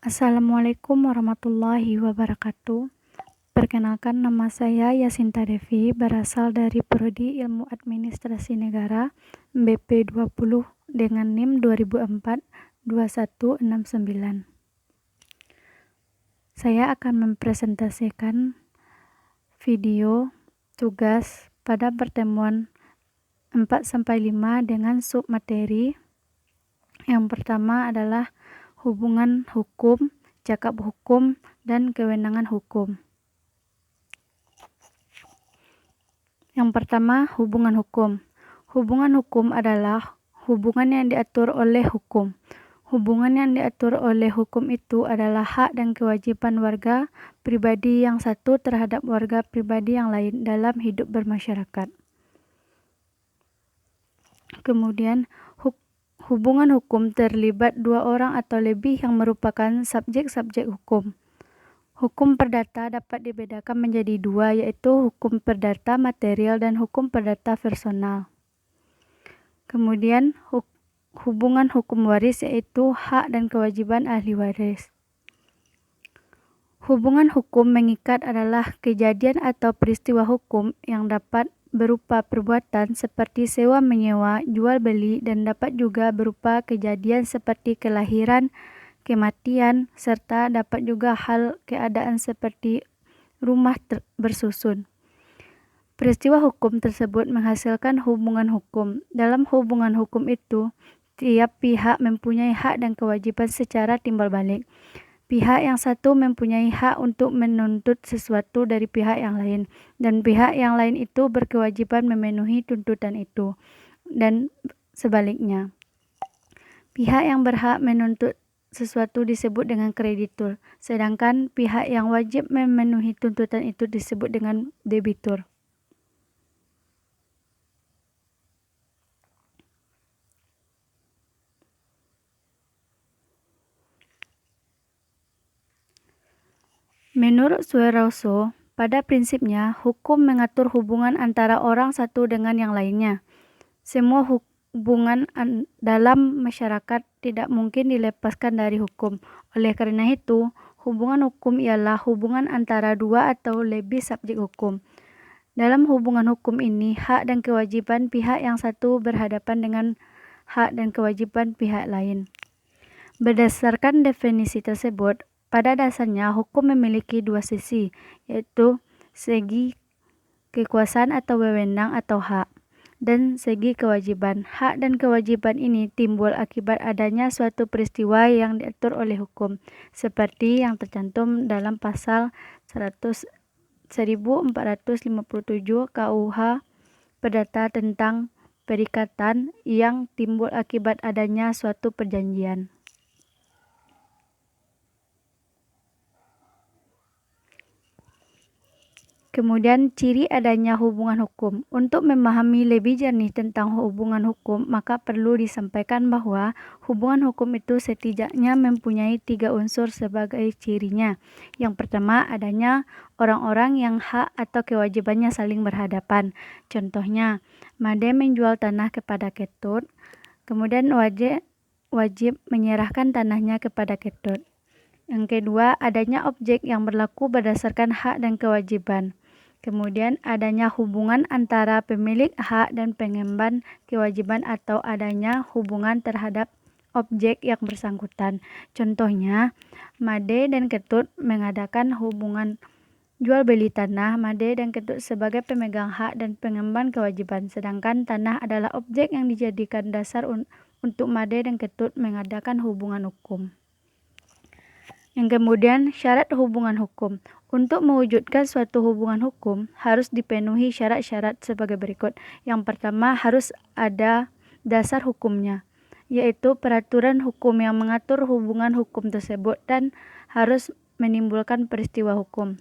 Assalamualaikum warahmatullahi wabarakatuh. Perkenalkan, nama saya Yasinta Devi, berasal dari Prodi Ilmu Administrasi Negara BP 20 dengan NIM 2004-2169. Saya akan mempresentasikan video tugas pada pertemuan 4-5 dengan submateri. Yang pertama adalah hubungan hukum, cakap hukum, dan kewenangan hukum. Yang pertama, hubungan hukum. Hubungan hukum adalah hubungan yang diatur oleh hukum. Hubungan yang diatur oleh hukum itu adalah hak dan kewajiban warga pribadi yang satu terhadap warga pribadi yang lain dalam hidup bermasyarakat. Kemudian, hubungan hukum terlibat dua orang atau lebih yang merupakan subjek-subjek hukum. Hukum perdata dapat dibedakan menjadi dua, yaitu hukum perdata material dan hukum perdata personal. Kemudian, hubungan hukum waris, yaitu hak dan kewajiban ahli waris. Hubungan hukum mengikat adalah kejadian atau peristiwa hukum yang dapat berupa perbuatan seperti sewa menyewa, jual beli, dan dapat juga berupa kejadian seperti kelahiran, kematian, serta dapat juga hal keadaan seperti rumah bersusun. Peristiwa hukum tersebut menghasilkan hubungan hukum. Dalam hubungan hukum itu, tiap pihak mempunyai hak dan kewajiban secara timbal balik. Pihak yang satu mempunyai hak untuk menuntut sesuatu dari pihak yang lain, dan pihak yang lain itu berkewajiban memenuhi tuntutan itu, dan sebaliknya. Pihak yang berhak menuntut sesuatu disebut dengan kreditur, sedangkan pihak yang wajib memenuhi tuntutan itu disebut dengan debitur. Menurut Sueroso, pada prinsipnya hukum mengatur hubungan antara orang satu dengan yang lainnya. Semua hubungan dalam masyarakat tidak mungkin dilepaskan dari hukum. Oleh karena itu, hubungan hukum ialah hubungan antara dua atau lebih subjek hukum. Dalam hubungan hukum ini, hak dan kewajiban pihak yang satu berhadapan dengan hak dan kewajiban pihak lain. Berdasarkan definisi tersebut, pada dasarnya hukum memiliki dua sisi, yaitu segi kekuasaan atau wewenang atau hak, dan segi kewajiban. Hak dan kewajiban ini timbul akibat adanya suatu peristiwa yang diatur oleh hukum, seperti yang tercantum dalam pasal 1457 KUH Perdata tentang perikatan yang timbul akibat adanya suatu perjanjian. Kemudian, ciri adanya hubungan hukum. Untuk memahami lebih jernih tentang hubungan hukum, maka perlu disampaikan bahwa hubungan hukum itu setidaknya mempunyai 3 unsur sebagai cirinya. Yang pertama, adanya orang-orang yang hak atau kewajibannya saling berhadapan. Contohnya, Made menjual tanah kepada Ketut, kemudian wajib menyerahkan tanahnya kepada Ketut. Yang kedua, adanya objek yang berlaku berdasarkan hak dan kewajiban. Kemudian adanya hubungan antara pemilik hak dan pengemban kewajiban atau adanya hubungan terhadap objek yang bersangkutan. Contohnya, Made dan Ketut mengadakan hubungan jual beli tanah. Made dan Ketut sebagai pemegang hak dan pengemban kewajiban, sedangkan tanah adalah objek yang dijadikan dasar untuk Made dan Ketut mengadakan hubungan hukum. Yang kemudian, syarat hubungan hukum. Untuk mewujudkan suatu hubungan hukum, harus dipenuhi syarat-syarat sebagai berikut. Yang pertama, harus ada dasar hukumnya, yaitu peraturan hukum yang mengatur hubungan hukum tersebut dan harus menimbulkan peristiwa hukum.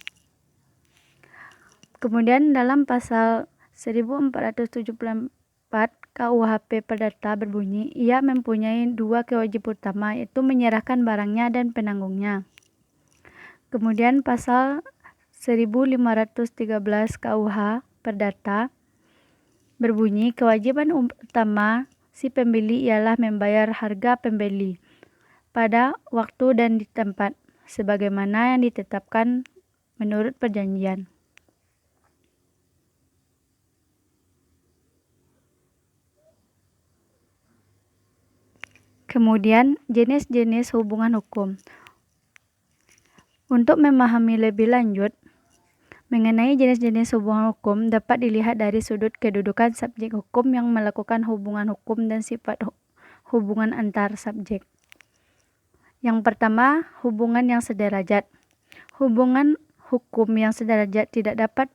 Kemudian dalam pasal 1474 KUHP Perdata berbunyi, ia mempunyai 2 kewajiban utama, yaitu menyerahkan barangnya dan penanggungnya. Kemudian pasal 1513 KUH Perdata berbunyi, kewajiban utama si pembeli ialah membayar harga pembeli. pada waktu dan di tempat, sebagaimana yang ditetapkan menurut perjanjian. Kemudian, jenis-jenis hubungan hukum. Untuk memahami lebih lanjut mengenai jenis-jenis hubungan hukum dapat dilihat dari sudut kedudukan subjek hukum yang melakukan hubungan hukum dan sifat hubungan antar subjek. Yang pertama, hubungan yang sederajat. Hubungan hukum yang sederajat tidak dapat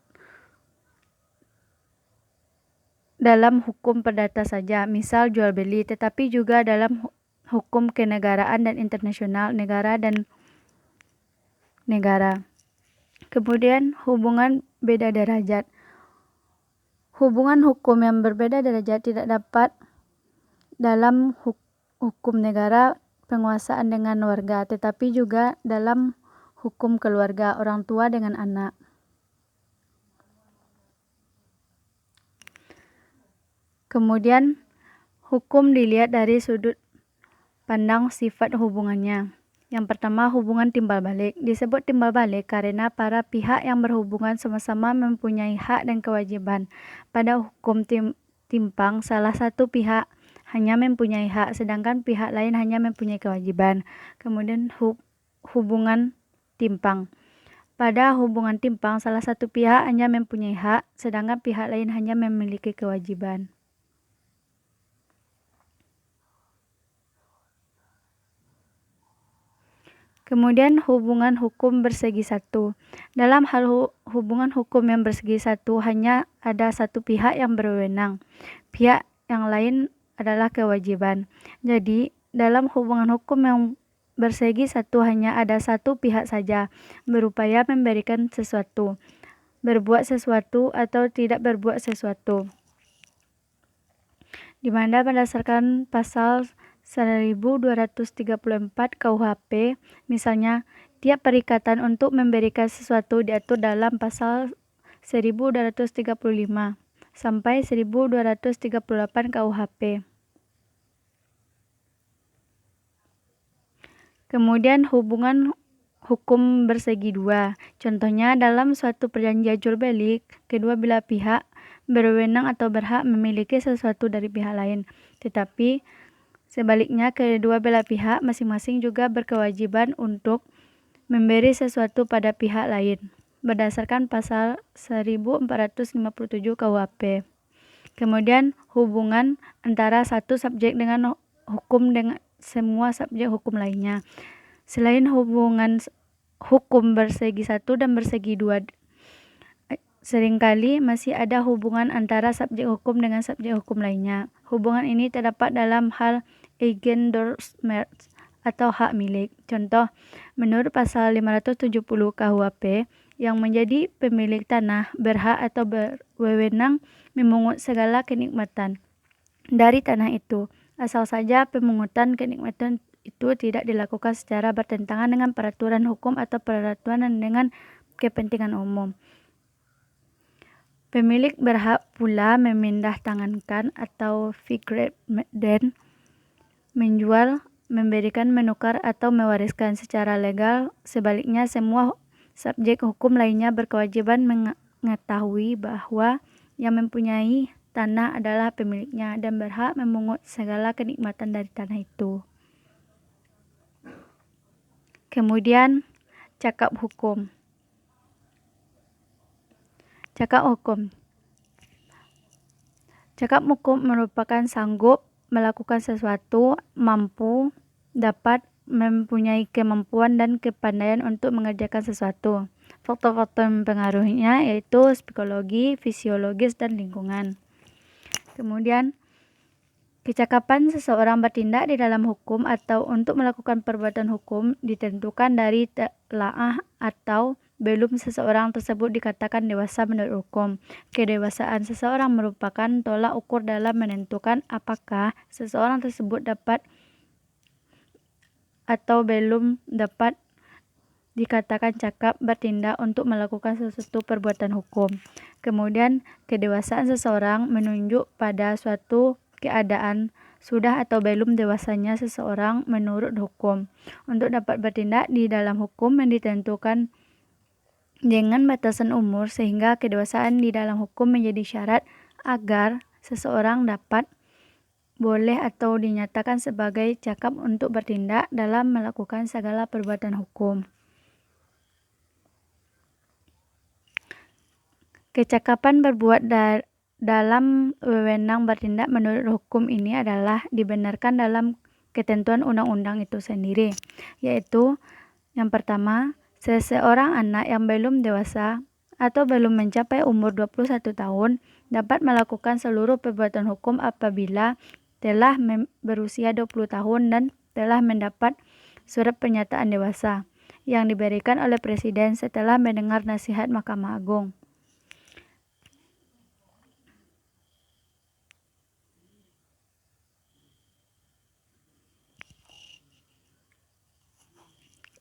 dalam hukum perdata saja, misal jual beli, tetapi juga dalam hukum kenegaraan dan internasional, negara dan negara. Kemudian hubungan beda derajat. Hubungan hukum yang berbeda derajat tidak dapat dalam hukum negara penguasaan dengan warga, tetapi juga dalam hukum keluarga, orang tua dengan anak. Kemudian hukum dilihat dari sudut pandang sifat hubungannya. Yang pertama, hubungan timbal balik. Disebut timbal balik karena para pihak yang berhubungan sama-sama mempunyai hak dan kewajiban. Pada hukum timpang, salah satu pihak hanya mempunyai hak, sedangkan pihak lain hanya mempunyai kewajiban. Kemudian hubungan timpang. Pada hubungan timpang, salah satu pihak hanya mempunyai hak, sedangkan pihak lain hanya memiliki kewajiban. Kemudian hubungan hukum bersegi satu. Dalam hal hubungan hukum yang bersegi satu hanya ada satu pihak yang berwenang. Pihak yang lain adalah kewajiban. Jadi dalam hubungan hukum yang bersegi satu hanya ada satu pihak saja berupaya memberikan sesuatu, berbuat sesuatu atau tidak berbuat sesuatu. Di mana berdasarkan pasal 1234 KUHP, misalnya, tiap perikatan untuk memberikan sesuatu diatur dalam pasal 1235 sampai 1238 KUHP. Kemudian hubungan hukum bersegi dua. Contohnya dalam suatu perjanjian jual beli, kedua belah pihak berwenang atau berhak memiliki sesuatu dari pihak lain. Tetapi sebaliknya, kedua belah pihak masing-masing juga berkewajiban untuk memberi sesuatu pada pihak lain, berdasarkan pasal 1457 KUHP. Kemudian, hubungan antara satu subjek dengan hukum dengan semua subjek hukum lainnya. Selain hubungan hukum bersegi satu dan bersegi dua, seringkali masih ada hubungan antara subjek hukum dengan subjek hukum lainnya. Hubungan ini terdapat dalam hal Eigentumsrecht atau hak milik. Contoh, menurut pasal 570 KUHP, yang menjadi pemilik tanah berhak atau berwenang memungut segala kenikmatan dari tanah itu, asal saja pemungutan kenikmatan itu tidak dilakukan secara bertentangan dengan peraturan hukum atau peraturan dengan kepentingan umum. Pemilik berhak pula memindahtangankan atau fikret dan menjual, memberikan, menukar, atau mewariskan secara legal. Sebaliknya, semua subjek hukum lainnya berkewajiban mengetahui bahwa yang mempunyai tanah adalah pemiliknya dan berhak memungut segala kenikmatan dari tanah itu. Kemudian, cakap hukum. Cakap hukum. Cakap hukum merupakan sanggup melakukan sesuatu, mampu, dapat, mempunyai kemampuan dan kepandaian untuk mengerjakan sesuatu. Faktor-faktor yang mempengaruhinya yaitu psikologi, fisiologis, dan lingkungan. Kemudian, kecakapan seseorang bertindak di dalam hukum atau untuk melakukan perbuatan hukum ditentukan dari telaah atau belum seseorang tersebut dikatakan dewasa menurut hukum. Kedewasaan seseorang merupakan tolak ukur dalam menentukan apakah seseorang tersebut dapat atau belum dapat dikatakan cakap bertindak untuk melakukan sesuatu perbuatan hukum. Kemudian, kedewasaan seseorang menunjuk pada suatu keadaan, sudah atau belum dewasanya seseorang menurut hukum. Untuk dapat bertindak di dalam hukum yang ditentukan dengan batasan umur, sehingga kedewasaan di dalam hukum menjadi syarat agar seseorang dapat, boleh atau dinyatakan sebagai cakap untuk bertindak dalam melakukan segala perbuatan hukum. Kecakapan berbuat dalam wewenang bertindak menurut hukum ini adalah dibenarkan dalam ketentuan undang-undang itu sendiri, yaitu yang pertama, seseorang anak yang belum dewasa atau belum mencapai umur 21 tahun dapat melakukan seluruh perbuatan hukum apabila telah berusia 20 tahun dan telah mendapat surat pernyataan dewasa yang diberikan oleh Presiden setelah mendengar nasihat Mahkamah Agung.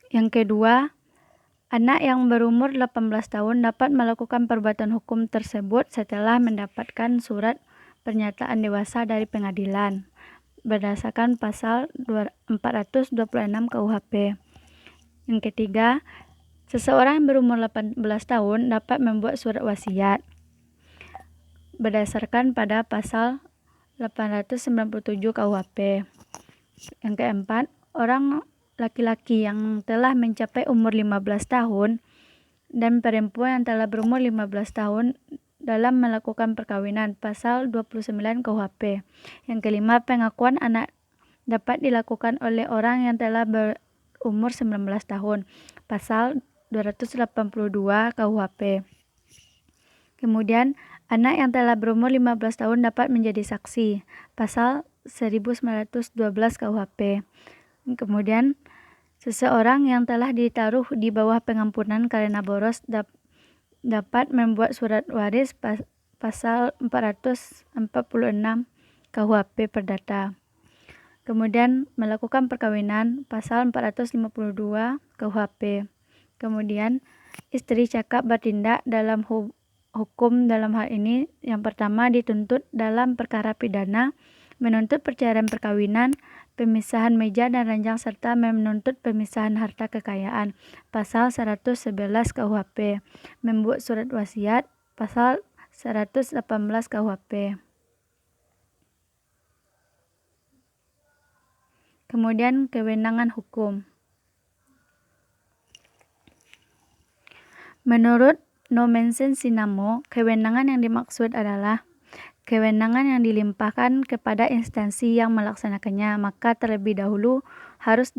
Yang kedua, anak yang berumur 18 tahun dapat melakukan perbuatan hukum tersebut setelah mendapatkan surat pernyataan dewasa dari pengadilan berdasarkan pasal 426 KUHP. Yang ketiga, seseorang yang berumur 18 tahun dapat membuat surat wasiat berdasarkan pada pasal 897 KUHP. Yang keempat, orang laki-laki yang telah mencapai umur 15 tahun dan perempuan yang telah berumur 15 tahun dalam melakukan perkawinan, pasal 29 KUHP. Yang kelima, pengakuan anak dapat dilakukan oleh orang yang telah berumur 19 tahun, pasal 282 KUHP. Kemudian, anak yang telah berumur 15 tahun dapat menjadi saksi, pasal 1912 KUHP. Kemudian, seseorang yang telah ditaruh di bawah pengampunan karena boros dapat membuat surat waris, pasal 446 KUHP Perdata. Kemudian, melakukan perkawinan, pasal 452 KUHP. Kemudian, istri cakap bertindak dalam hukum dalam hal ini. Yang pertama, dituntut dalam perkara pidana, menuntut perceraian perkawinan, pemisahan meja dan ranjang serta menuntut pemisahan harta kekayaan, pasal 111 KUHP. Membuat surat wasiat, pasal 118 KUHP. Kemudian kewenangan hukum. Menurut Nommensen Sinamo, kewenangan yang dimaksud adalah kewenangan yang dilimpahkan kepada instansi yang melaksanakannya, maka terlebih dahulu harus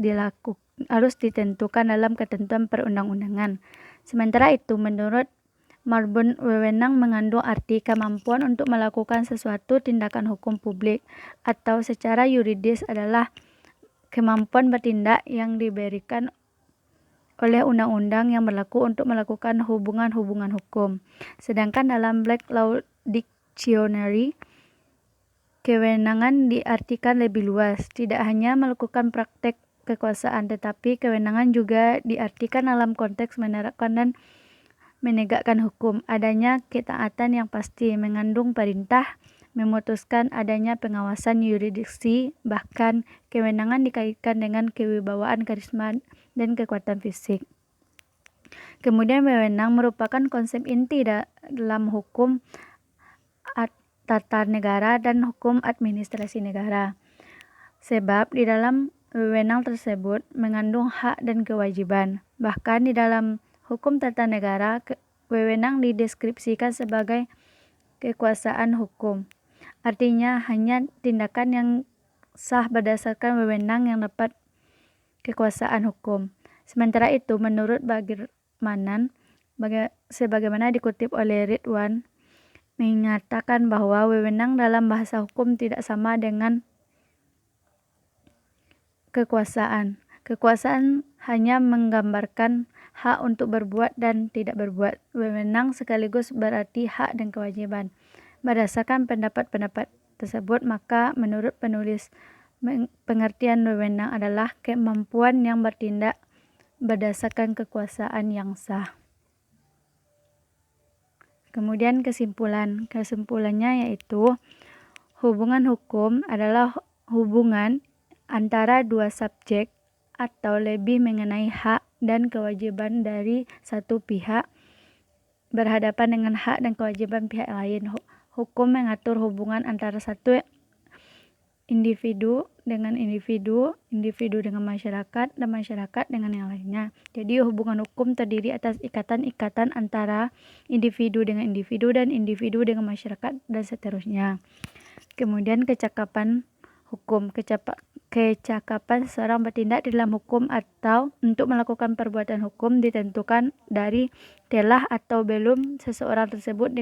ditentukan dalam ketentuan perundang-undangan. Sementara itu, menurut Marbun, wewenang mengandung arti kemampuan untuk melakukan sesuatu tindakan hukum publik atau secara yuridis adalah kemampuan bertindak yang diberikan oleh undang-undang yang berlaku untuk melakukan hubungan-hubungan hukum. Sedangkan dalam Black Law Dictionary, kewenangan diartikan lebih luas, tidak hanya melakukan praktek kekuasaan, tetapi kewenangan juga diartikan dalam konteks menerapkan dan menegakkan hukum, adanya ketaatan yang pasti, mengandung perintah, memutuskan adanya pengawasan yurisdiksi, bahkan kewenangan dikaitkan dengan kewibawaan, karisma, dan kekuatan fisik. Kemudian wewenang merupakan konsep inti dalam hukum tata negara dan hukum administrasi negara. Sebab di dalam wewenang tersebut mengandung hak dan kewajiban. Bahkan di dalam hukum tata negara, wewenang dideskripsikan sebagai kekuasaan hukum. Artinya hanya tindakan yang sah berdasarkan wewenang yang dapat kekuasaan hukum. Sementara itu, menurut Bagirmanan, sebagaimana dikutip oleh Ridwan, menyatakan bahwa wewenang dalam bahasa hukum tidak sama dengan kekuasaan. Kekuasaan hanya menggambarkan hak untuk berbuat dan tidak berbuat. Wewenang sekaligus berarti hak dan kewajiban. Berdasarkan pendapat-pendapat tersebut, maka menurut penulis, pengertian wewenang adalah kemampuan yang bertindak berdasarkan kekuasaan yang sah. Kemudian kesimpulannya yaitu hubungan hukum adalah hubungan antara dua subjek atau lebih mengenai hak dan kewajiban dari satu pihak berhadapan dengan hak dan kewajiban pihak lain. Hukum mengatur hubungan antara satu individu dengan individu, individu dengan masyarakat, dan masyarakat dengan yang lainnya. Jadi hubungan hukum terdiri atas ikatan-ikatan antara individu dengan individu dan individu dengan masyarakat dan seterusnya. Kemudian kecakapan hukum. Kecakapan seseorang bertindak di dalam hukum atau untuk melakukan perbuatan hukum ditentukan dari telah atau belum seseorang tersebut